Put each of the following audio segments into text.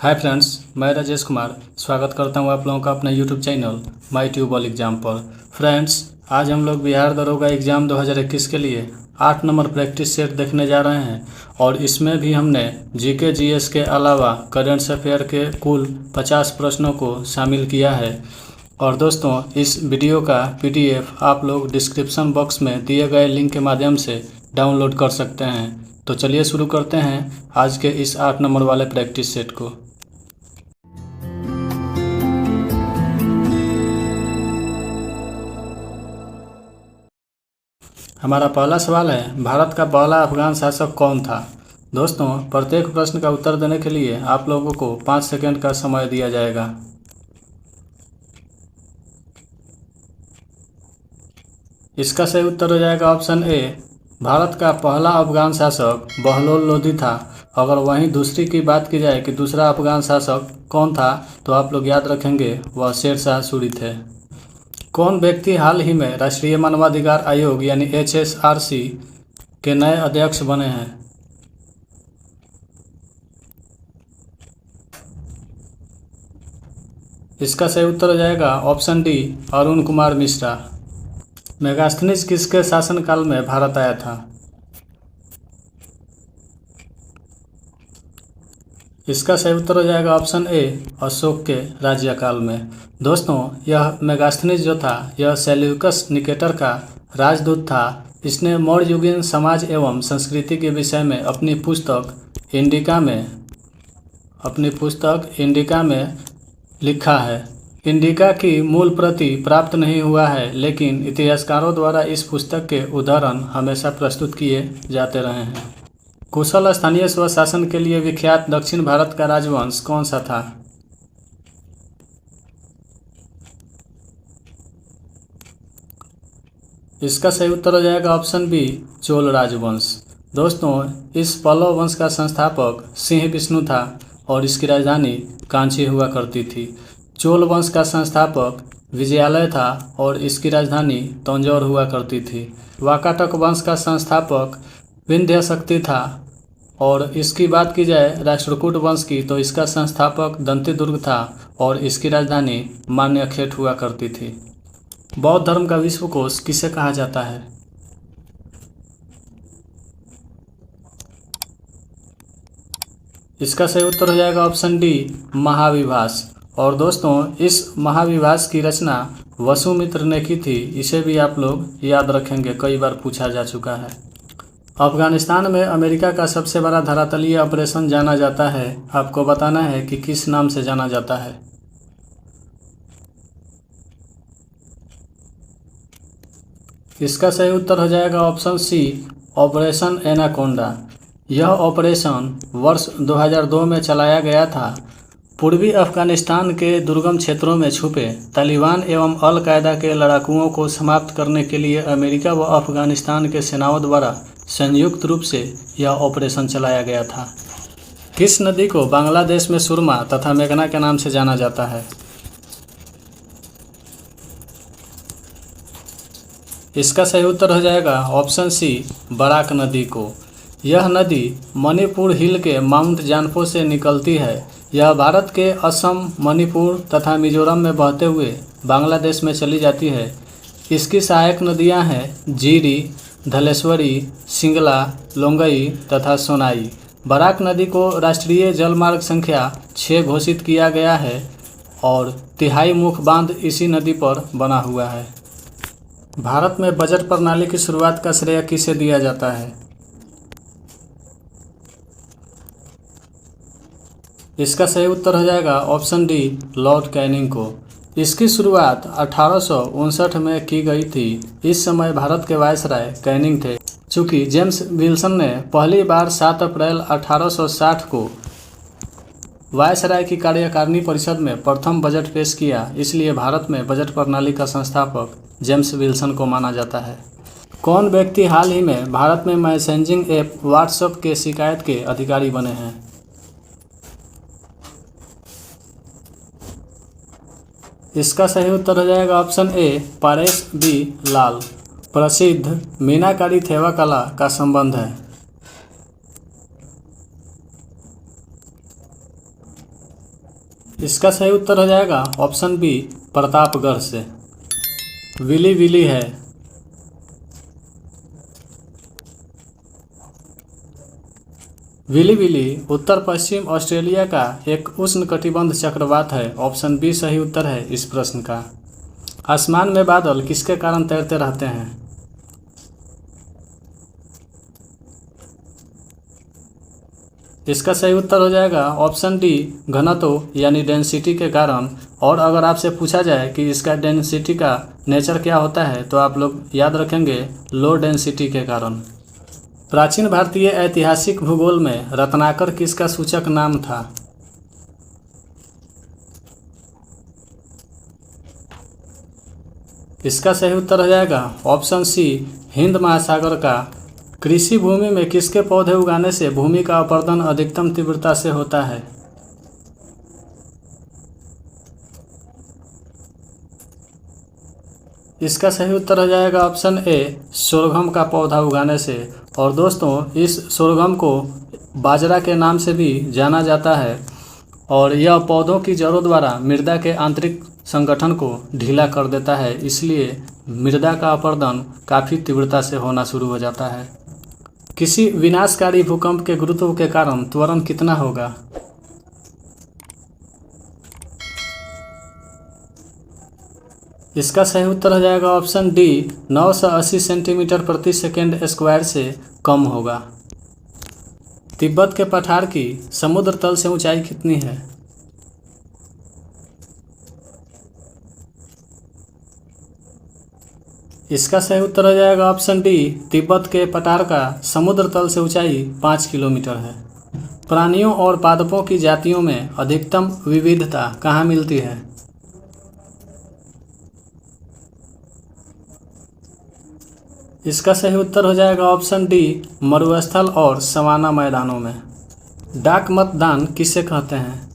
Hi friends, मैं राजेश कुमार स्वागत करता हूं आप लोगों का अपने YouTube channel my tube all exam पर। फ्रेंड्स, आज हम लोग बिहार दरोगा एग्ज़ाम 2021 के लिए 8 नंबर प्रैक्टिस सेट देखने जा रहे हैं और इसमें भी हमने जीके जीएस के अलावा करंट अफेयर के कुल 50 प्रश्नों को शामिल किया है। और दोस्तों, इस वीडियो का पीडीएफ आप लोग डिस्क्रिप्शन बॉक्स में दिए गए लिंक के माध्यम से डाउनलोड कर सकते हैं। तो चलिए शुरू करते हैं आज के इस 8 नंबर वाले प्रैक्टिस सेट को। हमारा पहला सवाल है, भारत का पहला अफगान शासक कौन था। दोस्तों, प्रत्येक प्रश्न का उत्तर देने के लिए आप लोगों को 5 सेकंड का समय दिया जाएगा। इसका सही उत्तर हो जाएगा ऑप्शन ए, भारत का पहला अफगान शासक बहलोल लोधी था। अगर वहीं दूसरी की बात की जाए कि दूसरा अफगान शासक कौन था, तो आप लोग याद रखेंगे वह शेर शाह सूरी थे। कौन व्यक्ति हाल ही में राष्ट्रीय मानवाधिकार आयोग यानी HSRC के नए अध्यक्ष बने हैं। इसका सही उत्तर हो जाएगा ऑप्शन डी, अरुण कुमार मिश्रा। मेगास्थनीज किसके शासनकाल में भारत आया था। इसका सही उत्तर हो जाएगा ऑप्शन ए, अशोक के राज्यकाल में। दोस्तों, यह मेगास्थनीज जो था यह सेल्यूकस निकेटर का राजदूत था। इसने मौर्य युगीन समाज एवं संस्कृति के विषय में अपनी पुस्तक इंडिका में लिखा है। इंडिका की मूल प्रति प्राप्त नहीं हुआ है, लेकिन इतिहासकारों द्वारा इस पुस्तक के उदाहरण हमेशा प्रस्तुत किए जाते रहे हैं। कुशल स्थानीय स्वशासन के लिए विख्यात दक्षिण भारत का राजवंश कौन सा था। इसका सही उत्तर हो जाएगा ऑप्शन बी, चोल राजवंश। दोस्तों, इस पल्लव वंश का संस्थापक सिंह विष्णु था और इसकी राजधानी कांची हुआ करती थी। चोल वंश का संस्थापक विजयालय था और इसकी राजधानी तंजौर हुआ करती थी। वाकाटक वंश का संस्थापक विंध्य शक्ति था और इसकी बात की जाए राष्ट्रकूट वंश की, तो इसका संस्थापक दंतीदुर्ग था और इसकी राजधानी मान्यखेट हुआ करती थी। बौद्ध धर्म का विश्वकोश किसे कहा जाता है। इसका सही उत्तर हो जाएगा ऑप्शन डी, महाविभास। और दोस्तों, इस महाविभास की रचना वसुमित्र ने की थी। इसे भी आप लोग याद रखेंगे, कई बार पूछा जा चुका है। अफगानिस्तान में अमेरिका का सबसे बड़ा धरातलीय ऑपरेशन जाना जाता है। आपको बताना है कि किस नाम से जाना जाता है। इसका सही उत्तर हो जाएगा ऑप्शन सी, ऑपरेशन एनाकोंडा। यह ऑपरेशन वर्ष 2002 में चलाया गया था। पूर्वी अफगानिस्तान के दुर्गम क्षेत्रों में छुपे तालिबान एवं अल कायदा के लड़ाकुओं को समाप्त करने के लिए अमेरिका व अफगानिस्तान के सेनाओं द्वारा संयुक्त रूप से यह ऑपरेशन चलाया गया था। किस नदी को बांग्लादेश में सुरमा तथा मेघना के नाम से जाना जाता है। इसका सही उत्तर हो जाएगा ऑप्शन सी, बराक नदी को। यह नदी मणिपुर हिल के माउंट जानफो से निकलती है। यह भारत के असम, मणिपुर तथा मिजोरम में बहते हुए बांग्लादेश में चली जाती है। इसकी सहायक नदियां हैं जीरी, धलेश्वरी, सिंगला, लोंगई तथा सोनाई। बराक नदी को राष्ट्रीय जलमार्ग संख्या 6 घोषित किया गया है और तिहाई मुख बांध इसी नदी पर बना हुआ है। भारत में बजट प्रणाली की शुरुआत का श्रेय किसे दिया जाता है। इसका सही उत्तर हो जाएगा ऑप्शन डी, लॉर्ड कैनिंग को। इसकी शुरुआत 1859 में की गई थी। इस समय भारत के वायसराय कैनिंग थे। चूँकि जेम्स विल्सन ने पहली बार 7 अप्रैल 1860 को वायसराय की कार्यकारिणी परिषद में प्रथम बजट पेश किया, इसलिए भारत में बजट प्रणाली का संस्थापक जेम्स विल्सन को माना जाता है। कौन व्यक्ति हाल ही में भारत में मैसेजिंग ऐप व्हाट्सएप के शिकायत के अधिकारी बने हैं। इसका सही उत्तर हो जाएगा ऑप्शन ए, परेश बी लाल। प्रसिद्ध मीनाकारी थेवा कला का संबंध है। इसका सही उत्तर हो जाएगा ऑप्शन बी प्रतापगढ़ से। विली विली है। विली विली उत्तर पश्चिम ऑस्ट्रेलिया का एक उष्णकटिबंध चक्रवात है। ऑप्शन बी सही उत्तर है इस प्रश्न का। आसमान में बादल किसके कारण तैरते रहते हैं? इसका सही उत्तर हो जाएगा ऑप्शन डी घनत्व यानी डेंसिटी के कारण। और अगर आपसे पूछा जाए कि इसका डेंसिटी का नेचर क्या होता है तो आप लोग याद रखेंगे लो डेंसिटी के कारण। प्राचीन भारतीय ऐतिहासिक भूगोल में रत्नाकर किसका सूचक नाम था? इसका सही उत्तर हो जाएगा ऑप्शन सी हिंद महासागर का। कृषि भूमि में किसके पौधे उगाने से भूमि का अपरदन अधिकतम तीव्रता से होता है? इसका सही उत्तर हो जाएगा ऑप्शन ए सोरघम का पौधा उगाने से। और दोस्तों इस सोरघम को बाजरा के नाम से भी जाना जाता है और यह पौधों की जड़ों द्वारा मृदा के आंतरिक संगठन को ढीला कर देता है, इसलिए मृदा का अपरदन काफ़ी तीव्रता से होना शुरू हो जाता है। किसी विनाशकारी भूकंप के गुरुत्व के कारण त्वरण कितना होगा? इसका सही उत्तर हो जाएगा ऑप्शन डी 980 सेंटीमीटर प्रति सेकेंड स्क्वायर से कम होगा। तिब्बत के पठार की समुद्र तल से ऊंचाई कितनी है? इसका सही उत्तर हो जाएगा ऑप्शन डी तिब्बत के पठार का समुद्र तल से ऊंचाई 5 किलोमीटर है। प्राणियों और पादपों की जातियों में अधिकतम विविधता कहाँ मिलती है? इसका सही उत्तर हो जाएगा ऑप्शन डी मरुस्थल और सवाना मैदानों में। डाक मतदान किसे कहते हैं?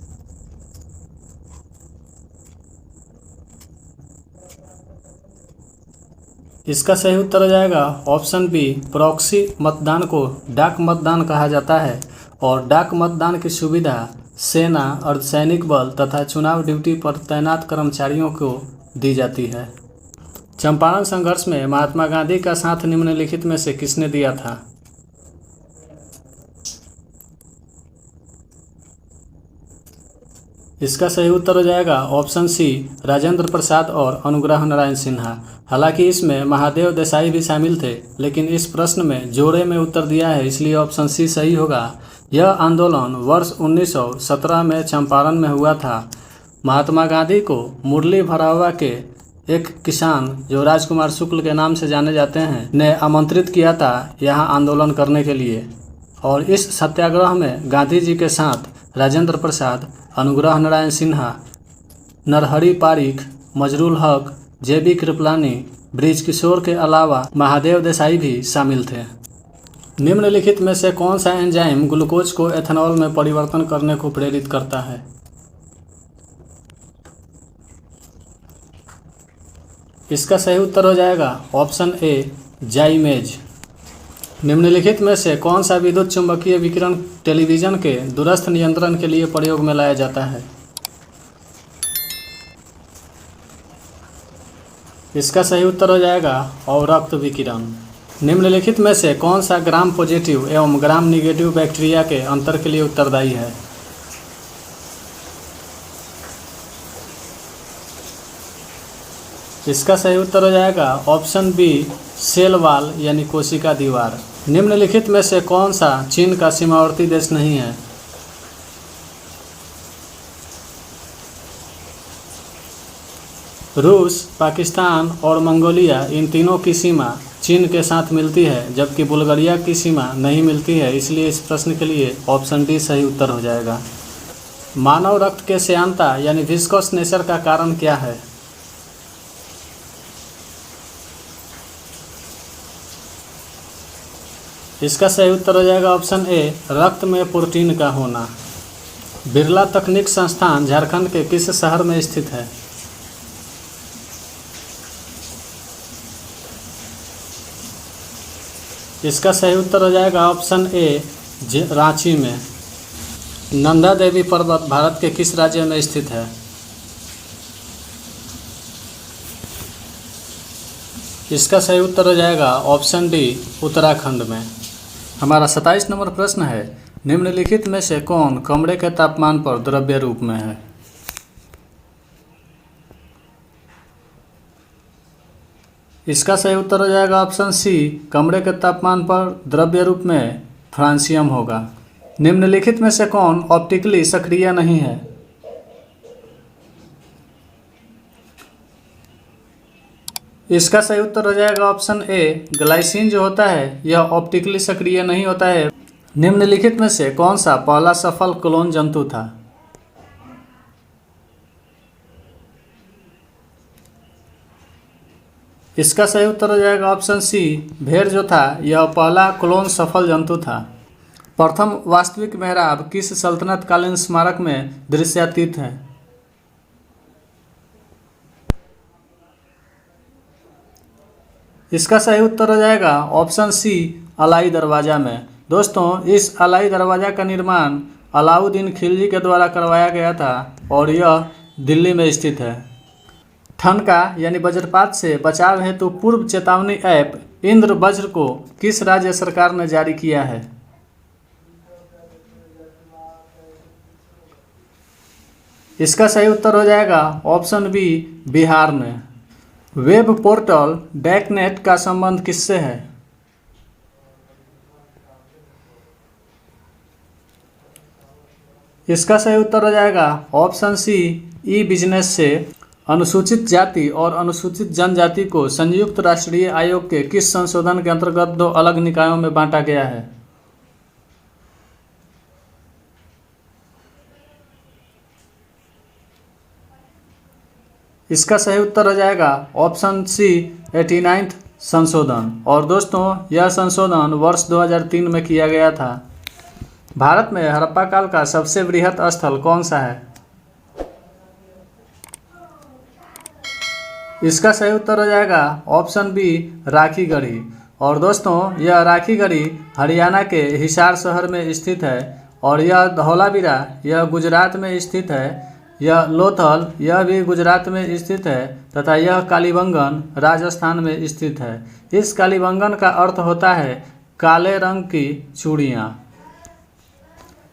इसका सही उत्तर हो जाएगा ऑप्शन बी प्रॉक्सी मतदान को डाक मतदान कहा जाता है। और डाक मतदान की सुविधा सेना, अर्धसैनिक बल तथा चुनाव ड्यूटी पर तैनात कर्मचारियों को दी जाती है। चंपारण संघर्ष में महात्मा गांधी का साथ निम्नलिखित में से किसने दिया था? इसका सही उत्तर हो जाएगा ऑप्शन सी राजेंद्र प्रसाद और अनुग्रह नारायण सिन्हा। हालांकि इसमें महादेव देसाई भी शामिल थे, लेकिन इस प्रश्न में जोड़े में उत्तर दिया है, इसलिए ऑप्शन सी सही होगा। यह आंदोलन वर्ष 1917 में चंपारण में हुआ था। महात्मा गांधी को मुरली भरावा के एक किसान जो राजकुमार शुक्ल के नाम से जाने जाते हैं ने आमंत्रित किया था यहाँ आंदोलन करने के लिए। और इस सत्याग्रह में गांधी जी के साथ राजेंद्र प्रसाद, अनुग्रह नारायण सिन्हा, नरहरि पारिख, मजरूल हक, जेबी कृपलानी, ब्रिज किशोर के अलावा महादेव देसाई भी शामिल थे। निम्नलिखित में से कौन सा एंजाइम ग्लूकोज को एथेनॉल में परिवर्तन करने को प्रेरित करता है? इसका सही उत्तर हो जाएगा ऑप्शन ए जाइमेज। निम्नलिखित में से कौन सा विद्युत चुंबकीय विकिरण टेलीविजन के दूरस्थ नियंत्रण के लिए प्रयोग में लाया जाता है? इसका सही उत्तर हो जाएगा अवरक्त विकिरण। निम्नलिखित में से कौन सा ग्राम पॉजिटिव एवं ग्राम निगेटिव बैक्टीरिया के अंतर के लिए उत्तरदायी है? इसका सही उत्तर हो जाएगा ऑप्शन बी सेल वाल यानी कोशिका दीवार। निम्नलिखित में से कौन सा चीन का सीमावर्ती देश नहीं है? रूस, पाकिस्तान और मंगोलिया इन तीनों की सीमा चीन के साथ मिलती है, जबकि बुल्गारिया की सीमा नहीं मिलती है, इसलिए इस प्रश्न के लिए ऑप्शन डी सही उत्तर हो जाएगा। मानव रक्त के श्यानता यानी विस्कोस नेचर का कारण क्या है? इसका सही उत्तर हो जाएगा ऑप्शन ए रक्त में प्रोटीन का होना। बिरला तकनीक संस्थान झारखंड के किस शहर में स्थित है? इसका सही उत्तर हो जाएगा ऑप्शन ए रांची में। नंदा देवी पर्वत भारत के किस राज्य में स्थित है? इसका सही उत्तर हो जाएगा ऑप्शन डी, उत्तराखंड में। हमारा 27 नंबर प्रश्न है, निम्नलिखित में से कौन कमरे के तापमान पर द्रव्य रूप में है? इसका सही उत्तर हो जाएगा ऑप्शन सी, कमरे के तापमान पर द्रव्य रूप में फ्रांसियम होगा। निम्नलिखित में से कौन ऑप्टिकली सक्रिय नहीं है? इसका सही उत्तर हो जाएगा ऑप्शन ए, ग्लाइसिन जो होता है यह ऑप्टिकली सक्रिय नहीं होता है। निम्नलिखित में से कौन सा पहला सफल क्लोन जंतु था? इसका सही उत्तर हो जाएगा ऑप्शन सी, भेड़ जो था यह पहला क्लोन सफल जंतु था। प्रथम वास्तविक मेहराब किस सल्तनत कालीन स्मारक में दृश्यातीत है? इसका सही उत्तर हो जाएगा ऑप्शन सी, अलाई दरवाज़ा में। दोस्तों, इस अलाई दरवाज़ा का निर्माण अलाउद्दीन खिलजी के द्वारा करवाया गया था और यह दिल्ली में स्थित है। ठनका यानी वज्रपात से बचाव हेतु पूर्व चेतावनी ऐप इंद्र वज्र को किस राज्य सरकार ने जारी किया है? इसका सही उत्तर हो जाएगा ऑप्शन बी, बिहार ने। वेब पोर्टल डैकनेट का संबंध किससे है? इसका सही उत्तर हो जाएगा ऑप्शन सी, ई बिजनेस से। अनुसूचित जाति और अनुसूचित जनजाति को संयुक्त राष्ट्रीय आयोग के किस संशोधन के अंतर्गत दो अलग निकायों में बांटा गया है? इसका सही उत्तर हो जाएगा ऑप्शन सी, 89 संशोधन। और दोस्तों, यह संशोधन वर्ष 2003 में किया गया था। भारत में हड़प्पा काल का सबसे वृहत स्थल कौन सा है? इसका सही उत्तर हो जाएगा ऑप्शन बी, राखीगढ़ी। और दोस्तों, यह राखीगढ़ी हरियाणा के हिसार शहर में स्थित है। और यह धौलावीरा यह गुजरात में स्थित है। यह लोथल यह भी गुजरात में स्थित है तथा यह कालीबंगन राजस्थान में स्थित है। इस कालीबंगन का अर्थ होता है काले रंग की चूड़ियाँ।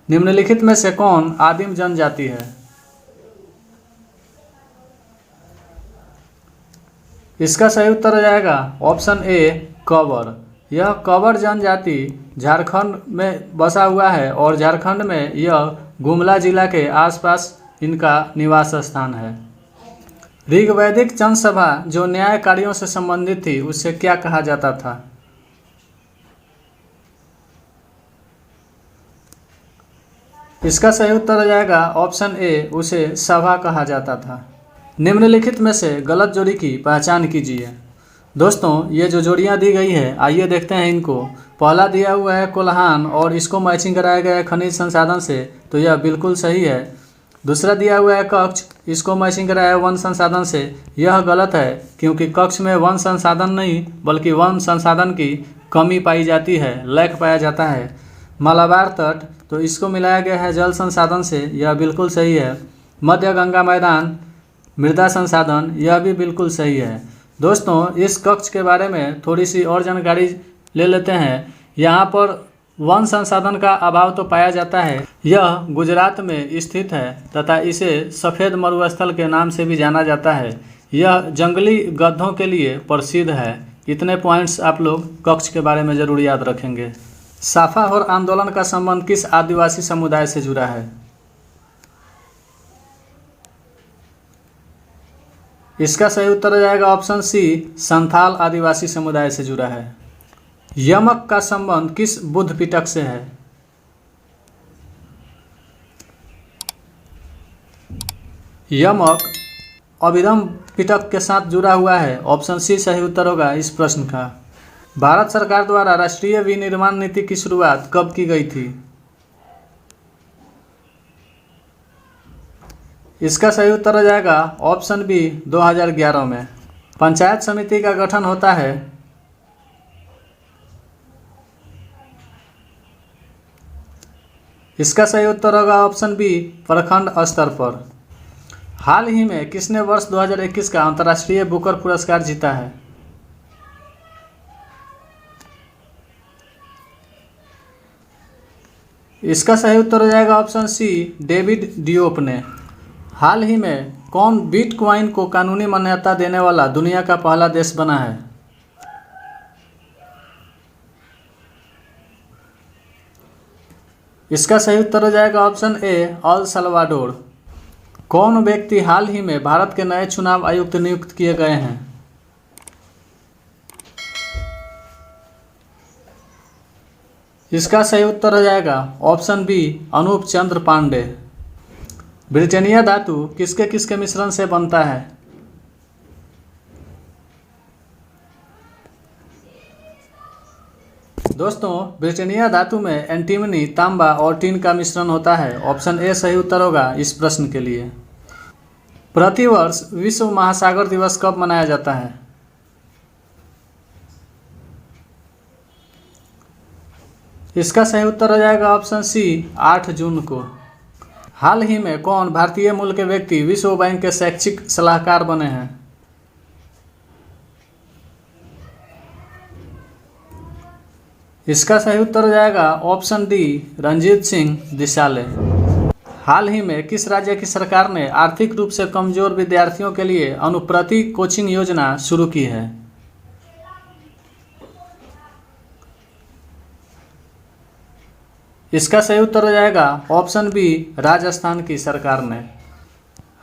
निम्नलिखित में से कौन आदिम जनजाति है? इसका सही उत्तर हो जाएगा ऑप्शन ए, कवर। यह कवर जनजाति झारखंड में बसा हुआ है और झारखंड में यह गुमला जिला के आसपास इनका निवास स्थान है। ऋग्वैदिक जनसभा जो न्याय कार्यों से संबंधित थी उसे क्या कहा जाता था? इसका सही उत्तर हो जाएगा ऑप्शन ए, उसे सभा कहा जाता था। निम्नलिखित में से गलत जोड़ी की पहचान कीजिए। दोस्तों, ये जो जोड़ियां दी गई है आइए देखते हैं इनको। पहला दिया हुआ है कोल्हान और इसको मैचिंग कराया गया है खनिज संसाधन से, तो यह बिल्कुल सही है। दूसरा दिया हुआ है कक्ष, इसको मैचिंग कराया है वन संसाधन से, यह गलत है क्योंकि कक्ष में वन संसाधन नहीं बल्कि वन संसाधन की कमी पाई जाती है, लैक पाया जाता है। मालाबार तट, तो इसको मिलाया गया है जल संसाधन से, यह बिल्कुल सही है। मध्य गंगा मैदान मृदा संसाधन, यह भी बिल्कुल सही है। दोस्तों, इस कक्ष के बारे में थोड़ी सी और जानकारी ले लेते हैं। यहाँ पर वन संसाधन का अभाव तो पाया जाता है। यह गुजरात में स्थित है तथा इसे सफ़ेद मरुस्थल के नाम से भी जाना जाता है। यह जंगली गधों के लिए प्रसिद्ध है। इतने पॉइंट्स आप लोग कक्ष के बारे में ज़रूर याद रखेंगे। साफाहोर आंदोलन का संबंध किस आदिवासी समुदाय से जुड़ा है? इसका सही उत्तर हो जाएगा ऑप्शन सी, संथाल आदिवासी समुदाय से जुड़ा है। यमक का संबंध किस बुद्ध पिटक से है? यमक अभिधम पिटक के साथ जुड़ा हुआ है। ऑप्शन सी सही उत्तर होगा इस प्रश्न का। भारत सरकार द्वारा राष्ट्रीय विनिर्माण नीति की शुरुआत कब की गई थी? इसका सही उत्तर हो जाएगा ऑप्शन बी, 2011 में। पंचायत समिति का गठन होता है इसका सही उत्तर होगा ऑप्शन बी, प्रखंड स्तर पर। हाल ही में किसने वर्ष 2021 का अंतर्राष्ट्रीय बुकर पुरस्कार जीता है? इसका सही उत्तर हो जाएगा ऑप्शन सी, डेविड डियोप ने। हाल ही में कौन बिटकॉइन को कानूनी मान्यता देने वाला दुनिया का पहला देश बना है? इसका सही उत्तर हो जाएगा ऑप्शन ए, अल सल्वाडोर। कौन व्यक्ति हाल ही में भारत के नए चुनाव आयुक्त नियुक्त किए गए हैं? इसका सही उत्तर हो जाएगा ऑप्शन बी, अनूप चंद्र पांडे। ब्रिटेनिया धातु किसके किसके मिश्रण से बनता है? दोस्तों, ब्रिटेनिया धातु में एंटीमनी, तांबा और टीन का मिश्रण होता है। ऑप्शन ए सही उत्तर होगा इस प्रश्न के लिए। प्रतिवर्ष विश्व महासागर दिवस कब मनाया जाता है? इसका सही उत्तर हो जाएगा ऑप्शन सी, 8 जून को। हाल ही में कौन भारतीय मूल के व्यक्ति विश्व बैंक के शैक्षिक सलाहकार बने हैं? इसका सही उत्तर हो जाएगा ऑप्शन डी, रंजीत सिंह दिसाले। हाल ही में किस राज्य की सरकार ने आर्थिक रूप से कमजोर विद्यार्थियों के लिए अनुप्रति कोचिंग योजना शुरू की है? इसका सही उत्तर हो जाएगा ऑप्शन बी, राजस्थान की सरकार ने।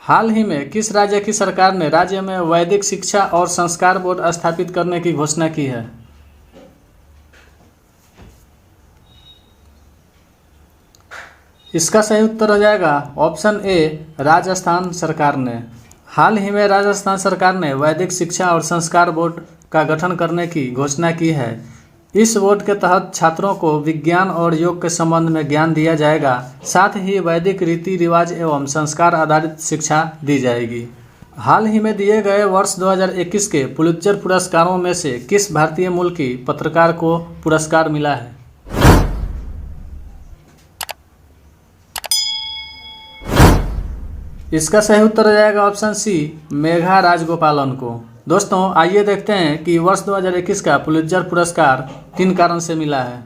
हाल ही में किस राज्य की सरकार ने राज्य में वैदिक शिक्षा और संस्कार बोर्ड स्थापित करने की घोषणा की है? इसका सही उत्तर हो जाएगा ऑप्शन ए, राजस्थान सरकार ने। हाल ही में राजस्थान सरकार ने वैदिक शिक्षा और संस्कार बोर्ड का गठन करने की घोषणा की है। इस बोर्ड के तहत छात्रों को विज्ञान और योग के संबंध में ज्ञान दिया जाएगा, साथ ही वैदिक रीति रिवाज एवं संस्कार आधारित शिक्षा दी जाएगी। हाल ही में दिए गए वर्ष 2021 के पुलित्जर पुरस्कारों में से किस भारतीय मूल की पत्रकार को पुरस्कार मिला है? इसका सही उत्तर हो जाएगा ऑप्शन सी, मेघा राजगोपालन को। दोस्तों, आइए देखते हैं कि वर्ष 2021 का पुलित्जर पुरस्कार किन कारण से मिला है।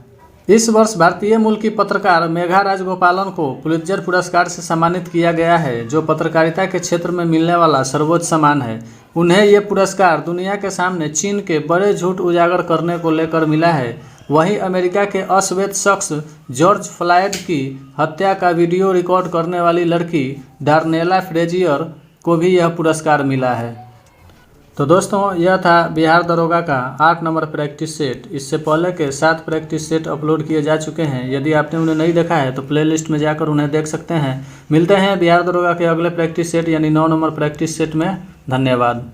इस वर्ष भारतीय मूल की पत्रकार मेघा राजगोपालन को पुलित्जर पुरस्कार से सम्मानित किया गया है, जो पत्रकारिता के क्षेत्र में मिलने वाला सर्वोच्च सम्मान है। उन्हें ये पुरस्कार दुनिया के सामने चीन के बड़े झूठ उजागर करने को लेकर मिला है। वहीं अमेरिका के अश्वेत शख्स जॉर्ज फ्लॉयड की हत्या का वीडियो रिकॉर्ड करने वाली लड़की डार्नेला फ्रेजियर को भी यह पुरस्कार मिला है। तो दोस्तों, यह था बिहार दरोगा का 8 नंबर प्रैक्टिस सेट। इससे पहले के 7 प्रैक्टिस सेट अपलोड किए जा चुके हैं। यदि आपने उन्हें नहीं देखा है तो प्लेलिस्ट में जाकर उन्हें देख सकते हैं। मिलते हैं बिहार दरोगा के अगले प्रैक्टिस सेट यानी 9 नंबर प्रैक्टिस सेट में। धन्यवाद।